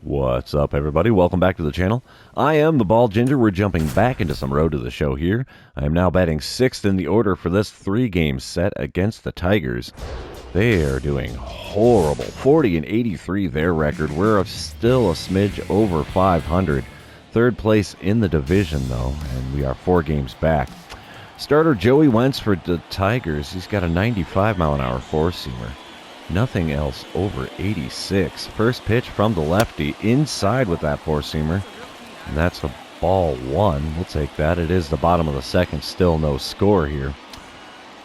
What's up, everybody? Welcome back to the channel. I am the Bald Ginger. We're jumping back into some road to the show here. I am now batting 6th in the order for this 3-game set against the Tigers. They are doing horrible. 40-83 their record. We're still a smidge over 500. Third place in the division, though, and we are 4 games back. Starter Joey Wentz for the Tigers. He's got a 95-mile-an-hour four-seamer. Nothing else over 86. First pitch from the lefty, inside with that four-seamer. And that's a ball one. We'll take that. It is the bottom of the second. Still no score here.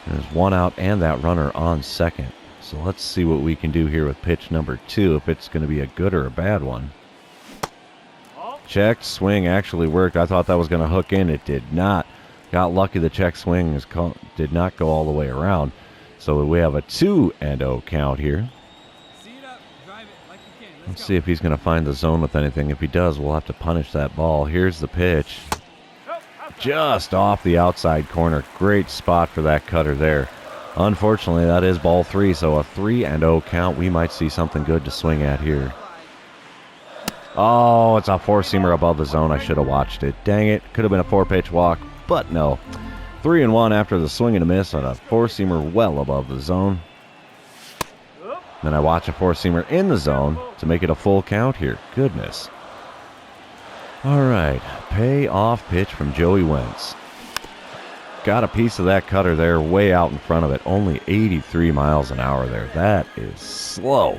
There's one out and that runner on second. So let's see what we can do here with pitch number 2, if it's going to be a good or a bad one. Checked swing actually worked. I thought that was going to hook in. It did not. Got lucky the check swing did not go all the way around. So we have a 2-0 count here. Let's see if he's going to find the zone with anything. If he does, we'll have to punish that ball. Here's the pitch. Just off the outside corner. Great spot for that cutter there. Unfortunately, that is ball 3, so a 3-0 count. We might see something good to swing at here. Oh, it's a four-seamer above the zone. I should have watched it. Dang it. Could have been a 4-pitch walk, but no. 3-1 after the swing and a miss on a four-seamer well above the zone. Then I watch a four-seamer in the zone to make it a full count here. Goodness. All right, pay-off pitch from Joey Wentz. Got a piece of that cutter there way out in front of it. Only 83 miles an hour there. That is slow.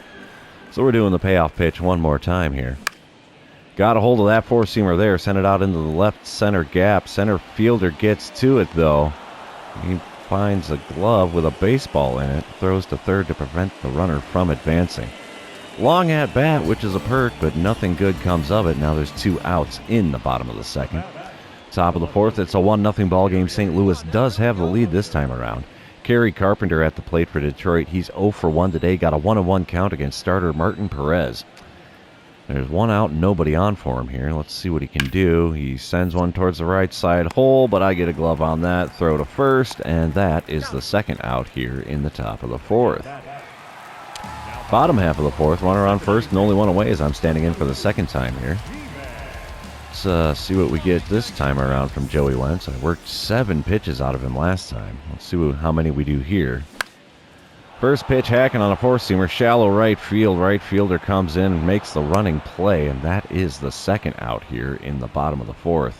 So we're doing the payoff pitch one more time here. Got a hold of that four-seamer there, sent it out into the left center gap. Center fielder gets to it, though. He finds a glove with a baseball in it, throws to third to prevent the runner from advancing. Long at bat, which is a perk, but nothing good comes of it. Now there's 2 outs in the bottom of the second. Top of the fourth, it's a 1-0 ball game. St. Louis does have the lead this time around. Kerry Carpenter at the plate for Detroit. He's 0 for 1 today. Got a 1-1 count against starter Martin Perez. There's 1 out and nobody on for him here. Let's see what he can do. He sends one towards the right side hole, but I get a glove on that. Throw to first, and that is the 2nd out here in the top of the 4th. Bottom half of the 4th, runner on first and only 1 away as I'm standing in for the 2nd time here. Let's see what we get this time around from Joey Wentz. I worked 7 pitches out of him last time. Let's see how many we do here. First pitch hacking on a four-seamer, shallow right field. Right fielder comes in and makes the running play, and that is the 2nd out here in the bottom of the 4th.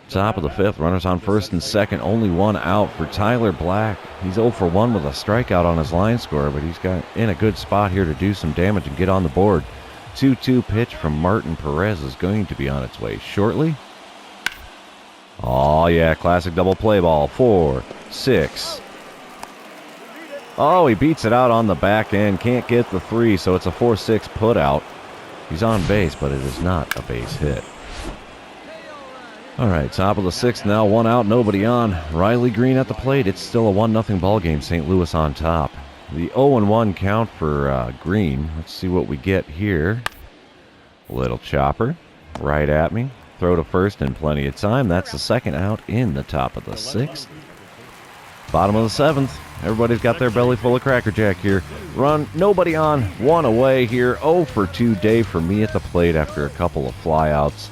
Top of the 5th, runners on first and second, only 1 out for Tyler Black. He's 0 for 1 with a strikeout on his line score, but he's got in a good spot here to do some damage and get on the board. 2-2 pitch from Martin Perez is going to be on its way shortly. Oh, yeah, classic double play ball. 4, 6. Oh, he beats it out on the back end. Can't get the 3, so it's a 4-6 put out. He's on base, but it is not a base hit. All right, top of the 6th now. 1 out, nobody on. Riley Green at the plate. It's still a 1-0 ball game. St. Louis on top. The 0-1 count for Green. Let's see what we get here. Little chopper right at me. Throw to first in plenty of time. That's the 2nd out in the top of the 6th. Bottom of the 7th. Everybody's got their belly full of Cracker Jack here. Run, nobody on. 1 away here. 0 for 2 day for me at the plate after a couple of flyouts.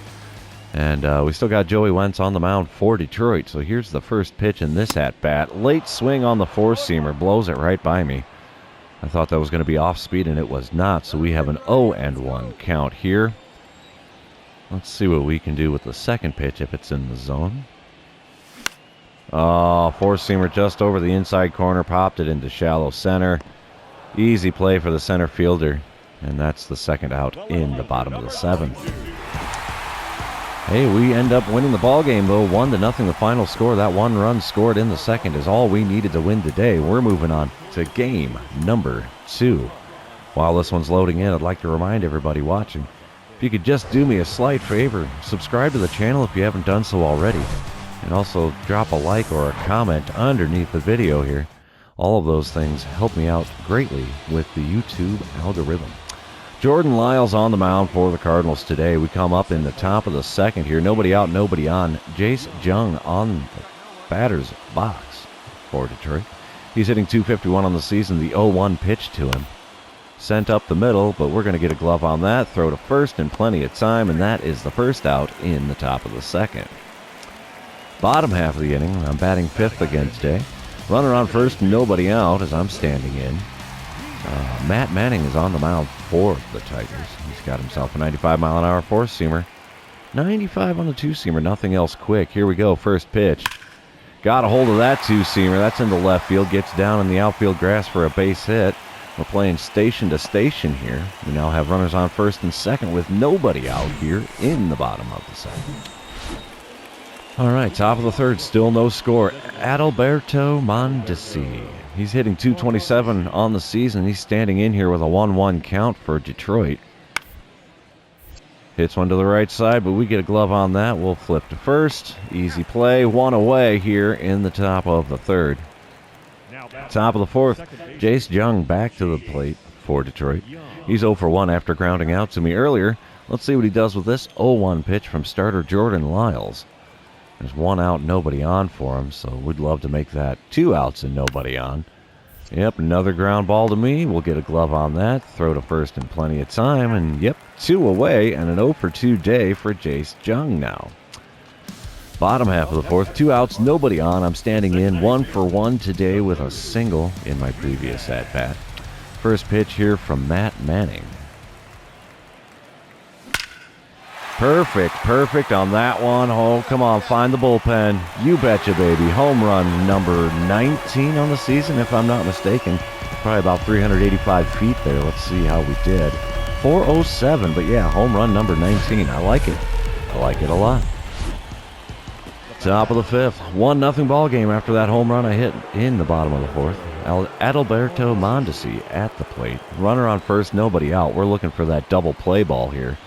And we still got Joey Wentz on the mound for Detroit. So here's the first pitch in this at-bat. Late swing on the four-seamer. Blows it right by me. I thought that was going to be off-speed, and it was not. So we have an 0-1 count here. Let's see what we can do with the 2nd pitch if it's in the zone. Oh, four-seamer just over the inside corner. Popped it into shallow center. Easy play for the center fielder. And that's the 2nd out in the bottom of the 7th. Hey, we end up winning the ball game, though. 1-0 the final score. That 1 run scored in the 2nd is all we needed to win today. We're moving on to game number 2. While this one's loading in, I'd like to remind everybody watching, if you could just do me a slight favor, subscribe to the channel if you haven't done so already. And also drop a like or a comment underneath the video here. All of those things help me out greatly with the YouTube algorithm. Jordan Lyles on the mound for the Cardinals today. We come up in the top of the 2nd here. Nobody out, nobody on. Jace Jung on the batter's box for Detroit. He's hitting .251 on the season. The 0-1 pitch to him. Sent up the middle, but we're going to get a glove on that. Throw to first in plenty of time, and that is the first out in the top of the second. Bottom half of the inning, I'm batting fifth again today. Runner on first, nobody out as I'm standing in. Matt Manning is on the mound for the Tigers. He's got himself a 95-mile-an-hour four-seamer. 95 on the two-seamer, nothing else quick. Here we go, first pitch. Got a hold of that two-seamer. That's into left field. Gets down in the outfield grass for a base hit. We're playing station to station here. We now have runners on first and second with nobody out here in the bottom of the second. All right, top of the third, still no score. Adalberto Mondesi. He's hitting .227 on the season. He's standing in here with a 1-1 count for Detroit. Hits one to the right side, but we get a glove on that. We'll flip to first. Easy play. One away here in the top of the third. Top of the fourth, Jace Jung back to the plate for Detroit. He's 0 for 1 after grounding out to me earlier. Let's see what he does with this 0-1 pitch from starter Jordan Lyles. There's one out, nobody on for him, so we'd love to make that 2 outs and nobody on. Yep, another ground ball to me. We'll get a glove on that. Throw to first in plenty of time, and yep, 2 away and an 0 for 2 day for Jace Jung now. Bottom half of the fourth, 2 outs, nobody on. I'm standing in 1 for 1 today with a single in my previous at-bat. First pitch here from Matt Manning. Perfect on that one. Oh, come on, find the bullpen. You betcha, baby. Home run number 19 on the season, if I'm not mistaken. Probably about 385 feet there. Let's see how we did. 407, but yeah, home run number 19. I like it. I like it a lot. Top of the fifth. 1-0 ball game after that home run I hit in the bottom of the fourth. Adalberto Mondesi at the plate. Runner on first, nobody out. We're looking for that double play ball here.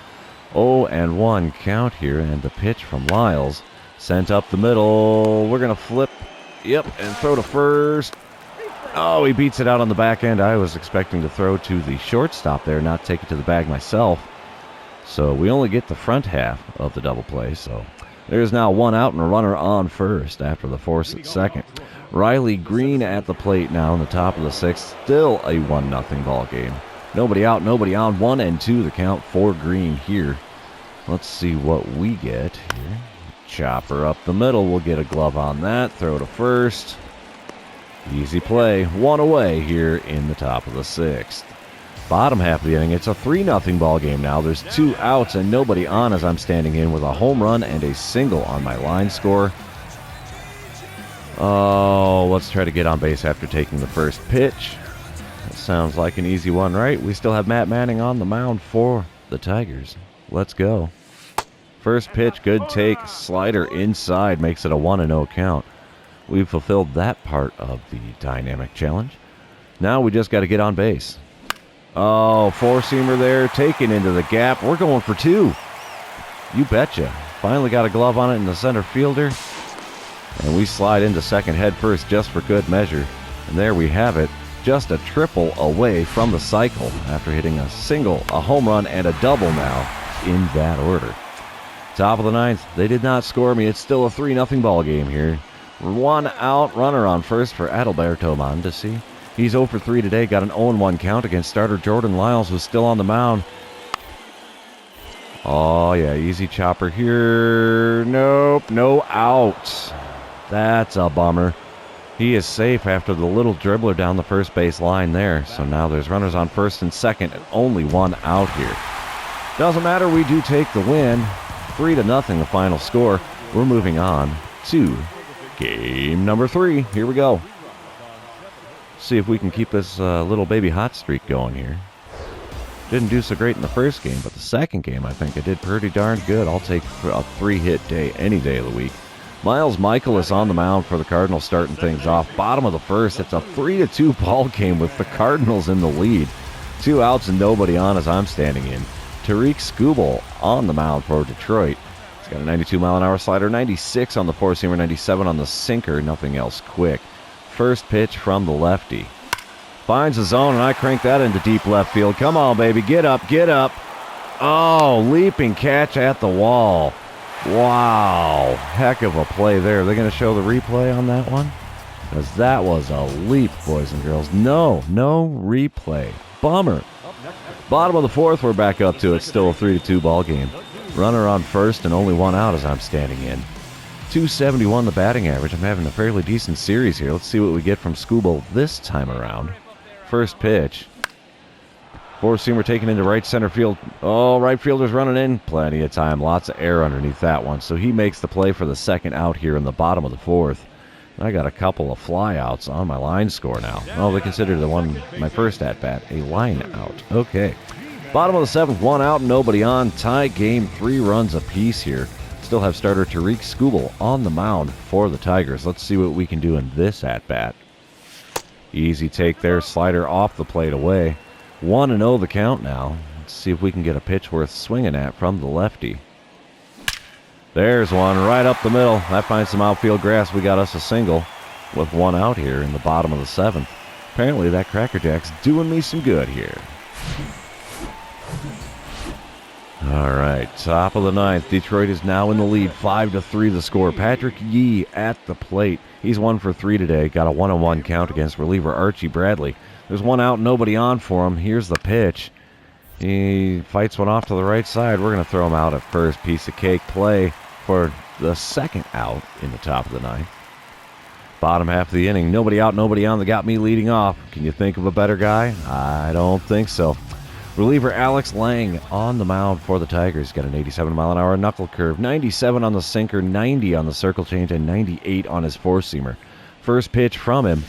0-1 count here, and the pitch from Lyles. Sent up the middle. We're going to flip. Yep, and throw to first. Oh, he beats it out on the back end. I was expecting to throw to the shortstop there, not take it to the bag myself. So we only get the front half of the double play, so there's now 1 out and a runner on first after the force at second. Riley Green at the plate now in the top of the sixth. Still a 1-0 ball game. Nobody out, nobody on. 1-2 the count for Green here. Let's see what we get here. Chopper up the middle. We'll get a glove on that. Throw to first. Easy play. 1 away here in the top of the sixth. Bottom half of the inning, it's a 3-0 ball game now. There's 2 outs and nobody on as I'm standing in with a home run and a single on my line score. Oh, let's try to get on base after taking the first pitch. That sounds like an easy one, right? We still have Matt Manning on the mound for the Tigers. Let's go. First pitch, good take. Slider inside makes it a 1-0 count. We've fulfilled that part of the dynamic challenge. Now we just got to get on base. Oh, four-seamer there, taken into the gap. We're going for 2. You betcha. Finally got a glove on it in the center fielder. And we slide into second head first just for good measure. And there we have it. Just a triple away from the cycle after hitting a single, a home run, and a double now in that order. Top of the ninth. They did not score me. It's still a 3-0 ball game here. 1 out, runner on first for Adalberto Mondesi. He's 0 for 3 today. Got an 0-1 count against starter Jordan Lyles, who's still on the mound. Oh, yeah, easy chopper here. Nope, no outs. That's a bummer. He is safe after the little dribbler down the first base line there. So now there's runners on first and second and only 1 out here. Doesn't matter, we do take the win. 3-0 the final score. We're moving on to game number 3. Here we go. See if we can keep this little baby hot streak going here. Didn't do so great in the first game, but the second game I think I did pretty darn good. I'll take a 3-hit day any day of the week. Miles Michaelis on the mound for the Cardinals starting things off. Bottom of the first, it's a 3-2 ball game with the Cardinals in the lead. 2 outs and nobody on as I'm standing in. Tariq Skubal on the mound for Detroit. He's got a 92-mile-an-hour slider, 96 on the four-seamer, 97 on the sinker, nothing else quick. First pitch from the lefty. Finds the zone, and I crank that into deep left field. Come on, baby, get up, get up. Oh, leaping catch at the wall. Wow, heck of a play there. Are they going to show the replay on that one? Because that was a leap, boys and girls. No replay. Bummer. Bottom of the fourth, we're back up to it. Still a 3-2 ball game. Runner on first and only one out as I'm standing in. 271 the batting average. I'm having a fairly decent series here. Let's see what we get from Skubal this time around. First pitch. Four-seamer taken into right center field. Oh, right fielder's running in. Plenty of time. Lots of air underneath that one. So he makes the play for the second out here in the bottom of the fourth. I got a couple of flyouts on my line score now. Oh, they consider the one, my first at-bat, a line out. Okay. Bottom of the seventh, one out, nobody on. Tie game, 3 runs apiece here. Still have starter Tariq Skubal on the mound for the Tigers. Let's see what we can do in this at-bat. Easy take there, slider off the plate away. 1-0 the count now. Let's see if we can get a pitch worth swinging at from the lefty. There's one right up the middle. That finds some outfield grass. We got us a single with one out here in the bottom of the seventh. Apparently that Cracker Jack's doing me some good here. All right, top of the ninth. Detroit is now in the lead, 5-3 the score. Patrick Yee at the plate. He's 1 for 3 today. Got a 1-on-1 count against reliever Archie Bradley. There's one out, nobody on for him. Here's the pitch. He fights one off to the right side. We're going to throw him out at first. Piece of cake play for the second out in the top of the ninth. Bottom half of the inning. Nobody out, nobody on. That got me leading off. Can you think of a better guy? I don't think so. Reliever Alex Lang on the mound for the Tigers. Got an 87-mile-an-hour knuckle curve, 97 on the sinker, 90 on the circle change, and 98 on his four-seamer. First pitch from him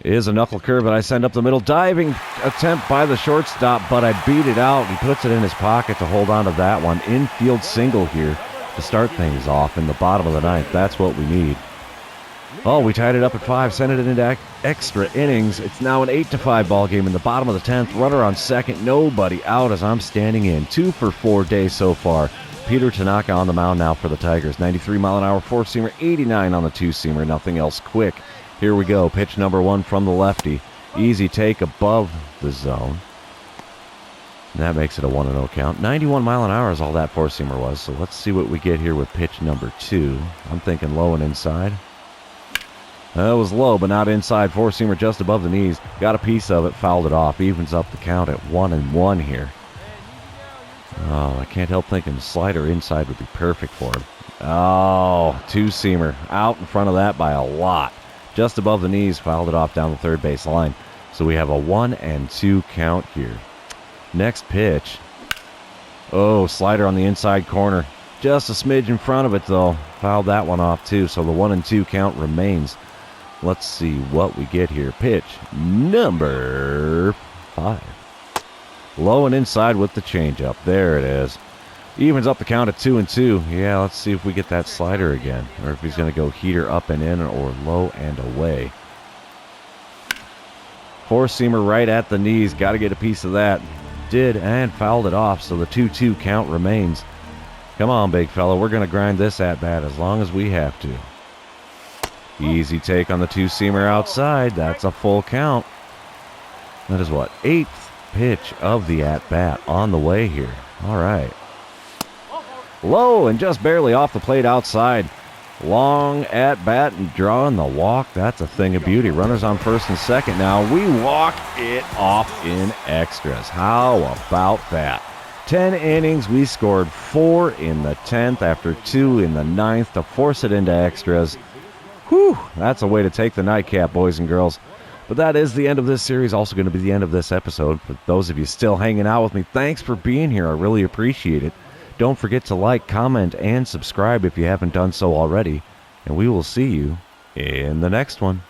is a knuckle curve that I send up the middle. Diving attempt by the shortstop, but I beat it out. He puts it in his pocket to hold on to that one. Infield single here to start things off in the bottom of the ninth. That's what we need. Oh, we tied it up at 5, sent it into extra innings. It's now an 8-5 ball game in the bottom of the 10th. Runner on second, nobody out as I'm standing in. 2 for 4 days so far. Peter Tanaka on the mound now for the Tigers. 93-mile-an-hour four-seamer, 89 on the two-seamer. Nothing else quick. Here we go. Pitch number 1 from the lefty. Easy take above the zone. And that makes it a 1-0 count. 91 mile an hour is all that four-seamer was. So let's see what we get here with pitch number 2. I'm thinking low and inside. That was low, but not inside. Four-seamer just above the knees. Got a piece of it, fouled it off. Evens up the count at 1-1 here. Oh, I can't help thinking the slider inside would be perfect for him. Oh, two-seamer. Out in front of that by a lot. Just above the knees, fouled it off down the third base line. So we have a 1-2 count here. Next pitch. Oh, slider on the inside corner. Just a smidge in front of it, though. Fouled that one off, too. So the 1-2 count remains. Let's see what we get here. Pitch number 5. Low and inside with the changeup. There it is. Evens up the count at 2-2. Yeah, let's see if we get that slider again. Or if he's going to go heater up and in or low and away. Four-seamer right at the knees. Got to get a piece of that. Did and fouled it off, so the 2-2 count remains. Come on, big fella. We're going to grind this at-bat as long as we have to. Easy take on the two-seamer outside. That's a full count. That is what? 8th pitch of the at-bat on the way here. All right. Low and just barely off the plate outside. Long at-bat and drawing the walk. That's a thing of beauty. Runners on first and second now. We walk it off in extras. How about that? 10 innings. We scored 4 in the 10th after 2 in the 9th to force it into extras. Whew, that's a way to take the nightcap, boys and girls. But that is the end of this series, also going to be the end of this episode. For those of you still hanging out with me, thanks for being here. I really appreciate it. Don't forget to like, comment, and subscribe if you haven't done so already. And we will see you in the next one.